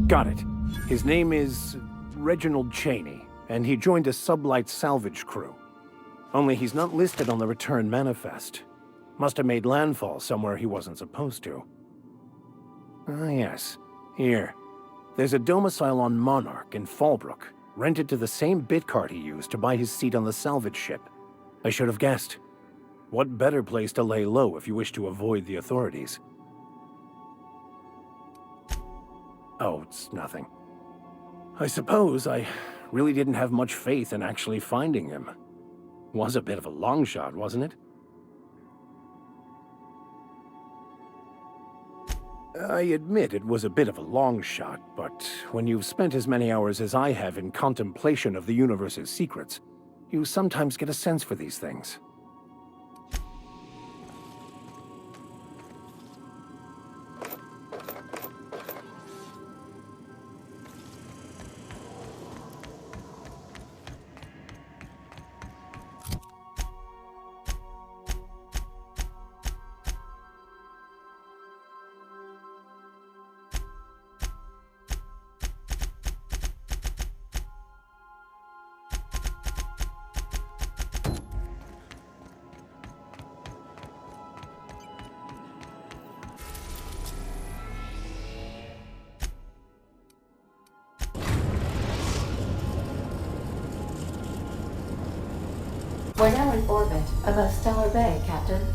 Got it. His name is Reginald Cheney, and he joined a sublight salvage crew. Only he's not listed on the return manifest. Must have made landfall somewhere he wasn't supposed to. Ah, yes. Here. There's a domicile on Monarch in Fallbrook, rented to the same bit card he used to buy his seat on the salvage ship. I should have guessed. What better place to lay low if you wish to avoid the authorities? Oh, it's nothing. I suppose I really didn't have much faith in actually finding him. Was a bit of a long shot, wasn't it? I admit it was a bit of a long shot, but when you've spent as many hours as I have in contemplation of the universe's secrets, you sometimes get a sense for these things. We're now in orbit above Stellar Bay, Captain.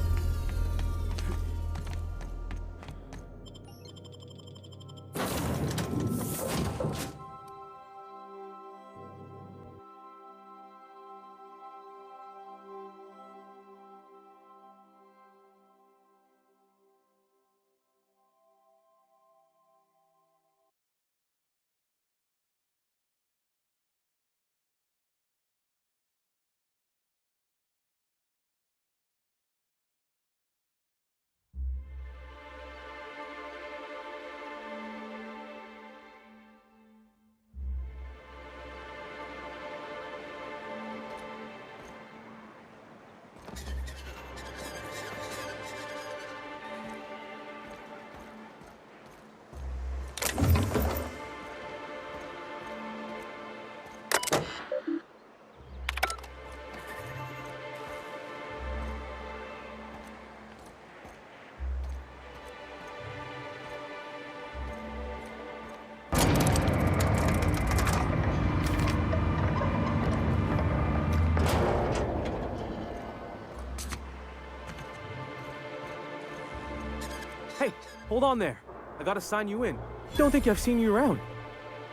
Hey, hold on there. I gotta sign you in. Don't think I've seen you around.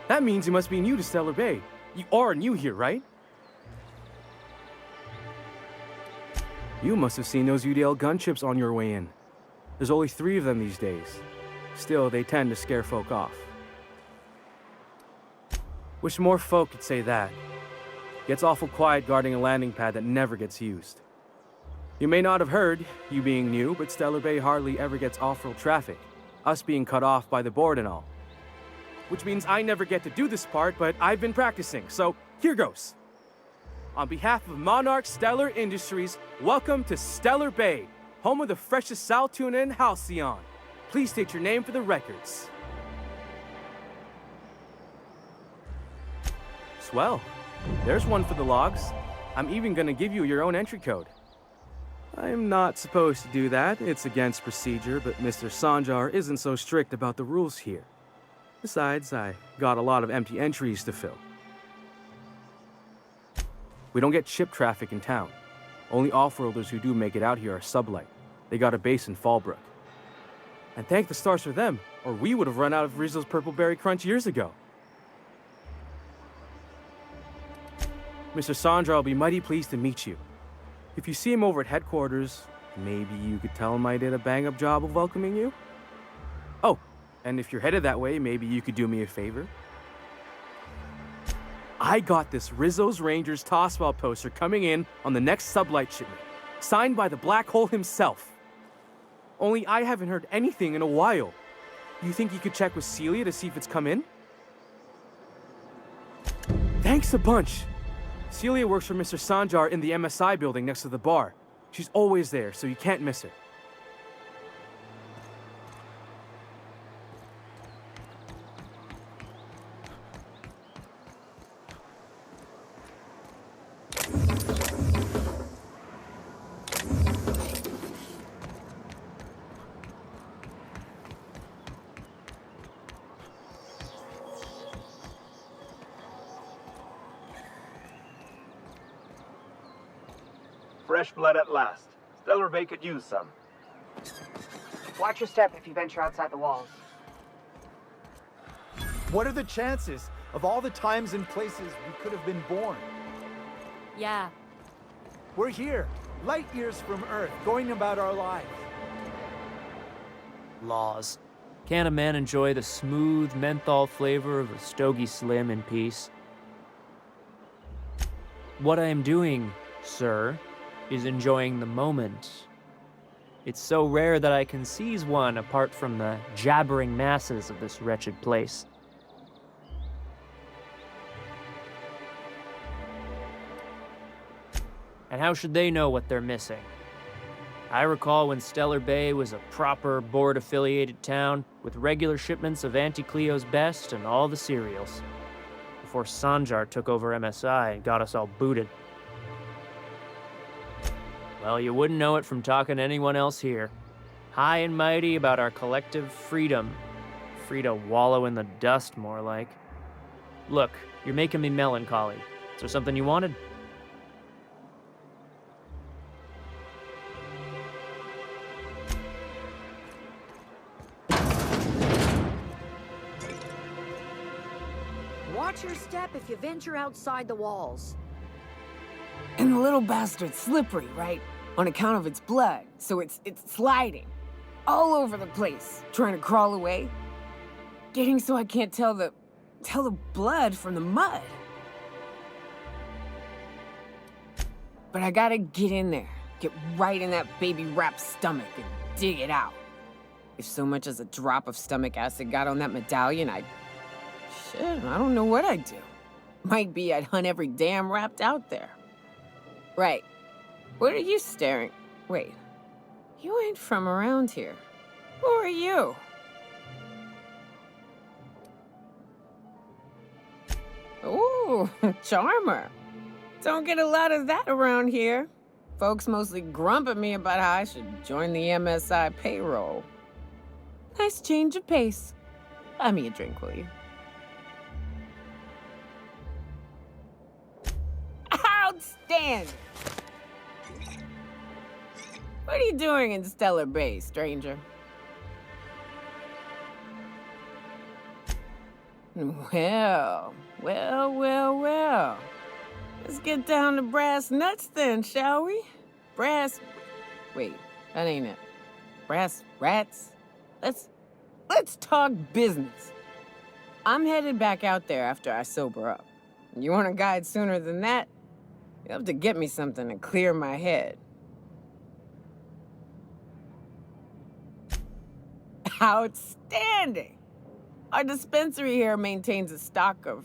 That means you must be new to Stellar Bay. You are new here, right? You must have seen those UDL gunships on your way in. There's only 3 of them these days. Still, they tend to scare folk off. Wish more folk could say that. Gets awful quiet guarding a landing pad that never gets used. You may not have heard, you being new, but Stellar Bay hardly ever gets off-road traffic, us being cut off by the board and all. Which means I never get to do this part, but I've been practicing, so here goes. On behalf of Monarch Stellar Industries, welcome to Stellar Bay, home of the freshest sal tuna and halcyon. Please state your name for the records. Swell. There's one for the logs. I'm even gonna give you your own entry code. I'm not supposed to do that. It's against procedure, but Mr. Sanjar isn't so strict about the rules here. Besides, I got a lot of empty entries to fill. We don't get ship traffic in town. Only off-worlders who do make it out here are sublight. They got a base in Fallbrook. And thank the stars for them, or we would have run out of Rizzo's Purple Berry Crunch years ago. Mr. Sanjar will be mighty pleased to meet you. If you see him over at headquarters, maybe you could tell him I did a bang-up job of welcoming you? Oh, and if you're headed that way, maybe you could do me a favor. I got this Rizzo's Rangers Tosswell poster coming in on the next sublight shipment, signed by the Black Hole himself. Only I haven't heard anything in a while. You think you could check with Celia to see if it's come in? Thanks a bunch. Celia works for Mr. Sanjar in the MSI building next to the bar. She's always there, so you can't miss her. Fresh blood at last. Stellar Bay could use some. Watch your step if you venture outside the walls. What are the chances of all the times and places we could have been born? Yeah. We're here, light years from Earth, going about our lives. Laws. Can't a man enjoy the smooth menthol flavor of a Stogie Slim in peace? What I am doing, sir, is enjoying the moment. It's so rare that I can seize one apart from the jabbering masses of this wretched place. And how should they know what they're missing? I recall when Stellar Bay was a proper board-affiliated town with regular shipments of Auntie Cleo's best and all the cereals, before Sanjar took over MSI and got us all booted. Well, you wouldn't know it from talking to anyone else here. High and mighty about our collective freedom. Free to wallow in the dust, more like. Look, you're making me melancholy. Is there something you wanted? Watch your step if you venture outside the walls. And the little bastard's slippery, right? On account of its blood, so it's sliding. All over the place, trying to crawl away. Getting so I can't tell the blood from the mud. But I gotta get in there, get right in that baby rap's stomach and dig it out. If so much as a drop of stomach acid got on that medallion, shit, I don't know what I'd do. Might be I'd hunt every damn rapt out there. Right. What are you staring? Wait. You ain't from around here. Who are you? Ooh, charmer. Don't get a lot of that around here. Folks mostly grump at me about how I should join the MSI payroll. Nice change of pace. Buy me a drink, will you? Outstanding! What are you doing in Stellar Bay, stranger? Well. Let's get down to brass nuts then, shall we? Wait, that ain't it. Brass rats? Let's talk business. I'm headed back out there after I sober up. You want a guide sooner than that? You'll have to get me something to clear my head. Outstanding! Our dispensary here maintains a stock of,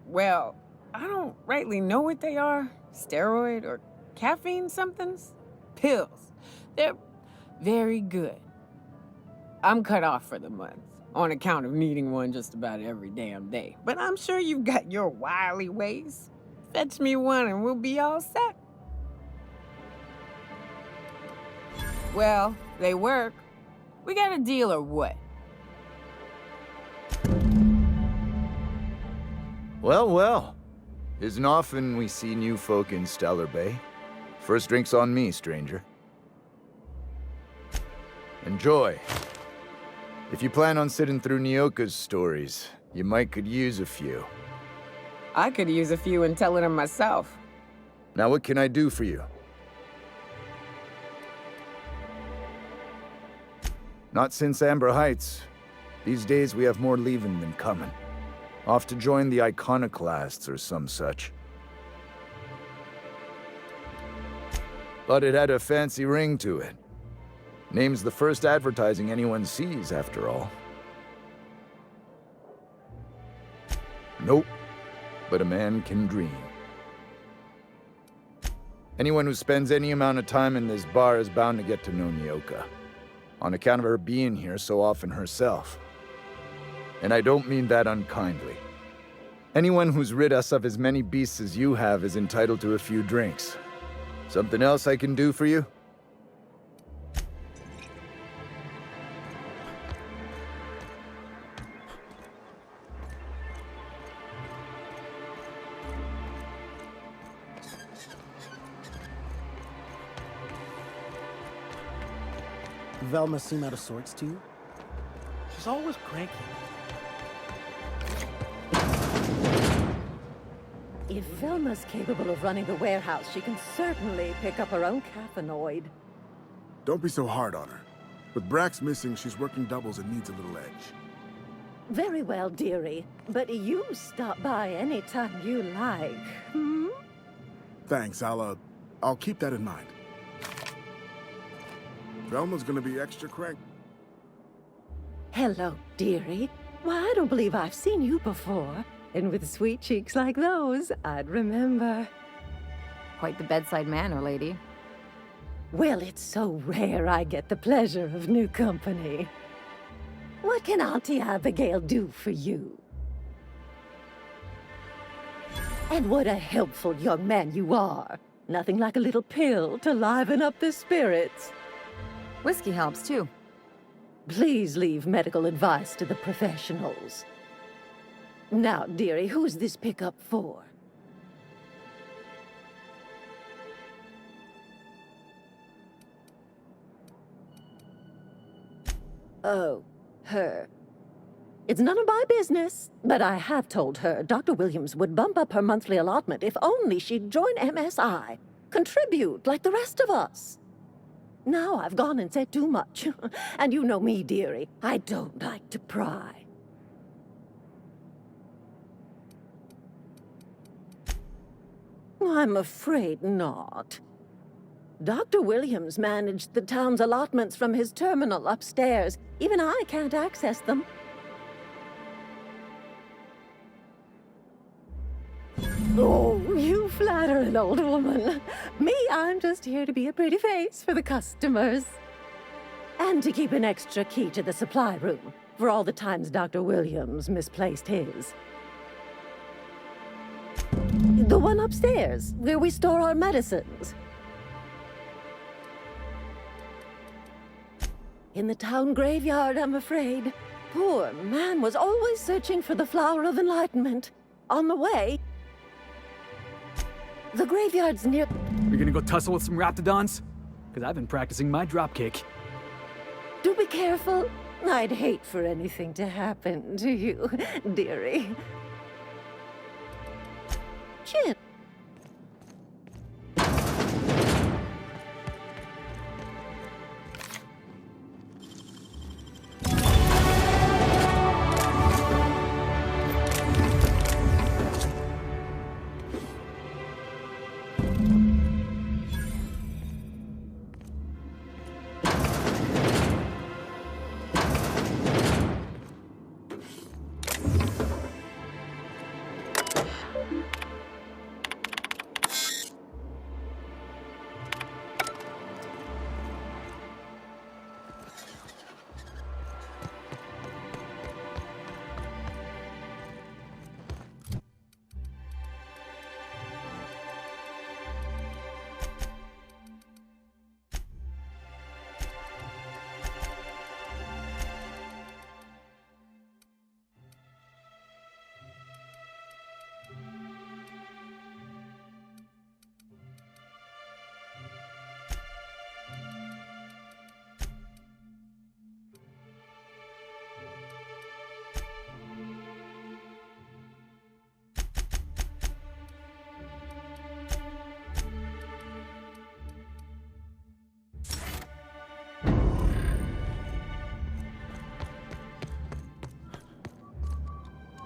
well, I don't rightly know what they are. Steroid or caffeine somethings? Pills. They're very good. I'm cut off for the month, on account of needing one just about every damn day. But I'm sure you've got your wily ways. Fetch me one and we'll be all set. Well, they work. We got a deal or what? Well. Isn't often we see new folk in Stellar Bay. First drink's on me, stranger. Enjoy. If you plan on sitting through Nyoka's stories, you might could use a few. I could use a few and telling them myself. Now what can I do for you? Not since Amber Heights. These days we have more leaving than coming. Off to join the Iconoclasts or some such. But it had a fancy ring to it. Name's the first advertising anyone sees, after all. Nope. But a man can dream. Anyone who spends any amount of time in this bar is bound to get to know Nyoka, on account of her being here so often herself. And I don't mean that unkindly. Anyone who's rid us of as many beasts as you have is entitled to a few drinks. Something else I can do for you? Velma seem out of sorts to you? She's always cranky. If Velma's capable of running the warehouse, she can certainly pick up her own caffeinoid. Don't be so hard on her. With Brax missing, she's working doubles and needs a little edge. Very well, dearie. But you stop by anytime you like, hmm? Thanks, I'll keep that in mind. Velma's gonna be extra crank. Hello, dearie. Why, I don't believe I've seen you before. And with sweet cheeks like those, I'd remember. Quite the bedside manner, lady. Well, it's so rare I get the pleasure of new company. What can Auntie Abigail do for you? And what a helpful young man you are. Nothing like a little pill to liven up the spirits. Whiskey helps, too. Please leave medical advice to the professionals. Now, dearie, who's this pickup for? Oh, her. It's none of my business, but I have told her Dr. Williams would bump up her monthly allotment if only she'd join MSI. Contribute like the rest of us. Now I've gone and said too much. And you know me, dearie. I don't like to pry. I'm afraid not. Dr. Williams managed the town's allotments from his terminal upstairs. Even I can't access them. Oh, you flatter an old woman. Me, I'm just here to be a pretty face for the customers. And to keep an extra key to the supply room, for all the times Dr. Williams misplaced his. The one upstairs, where we store our medicines. In the town graveyard, I'm afraid. Poor man was always searching for the flower of enlightenment. On the way, the graveyard's near... You're gonna go tussle with some raptidons? Because I've been practicing my dropkick. Do be careful. I'd hate for anything to happen to you, dearie. Chin.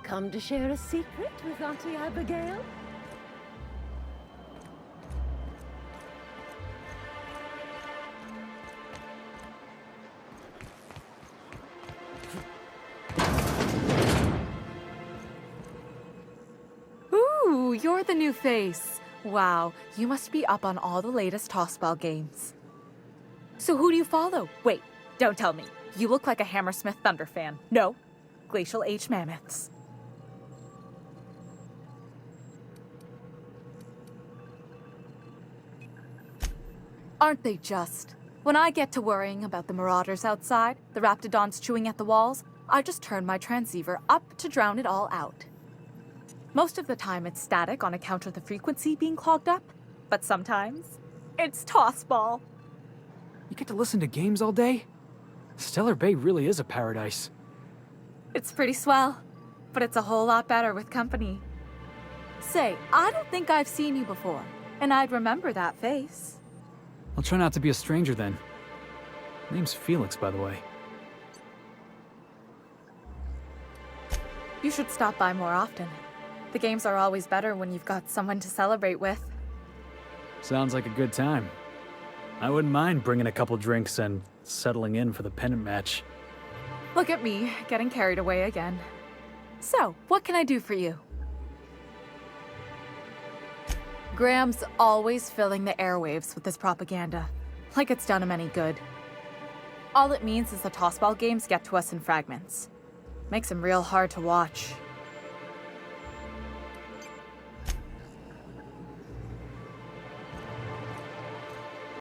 Come to share a secret with Auntie Abigail? Ooh, you're the new face. Wow, you must be up on all the latest tossball games. So who do you follow? Wait, don't tell me. You look like a Hammersmith Thunder fan. No, Glacial Age Mammoths. Aren't they just? When I get to worrying about the marauders outside, the raptidons chewing at the walls, I just turn my transceiver up to drown it all out. Most of the time it's static on account of the frequency being clogged up, but sometimes it's tossball. You get to listen to games all day? Stellar Bay really is a paradise. It's pretty swell, but it's a whole lot better with company. Say, I don't think I've seen you before, and I'd remember that face. I'll try not to be a stranger then. Name's Felix, by the way. You should stop by more often. The games are always better when you've got someone to celebrate with. Sounds like a good time. I wouldn't mind bringing a couple drinks and settling in for the pennant match. Look at me, getting carried away again. So, what can I do for you? Graham's always filling the airwaves with this propaganda, like it's done him any good. All it means is the tossball games get to us in fragments. Makes them real hard to watch.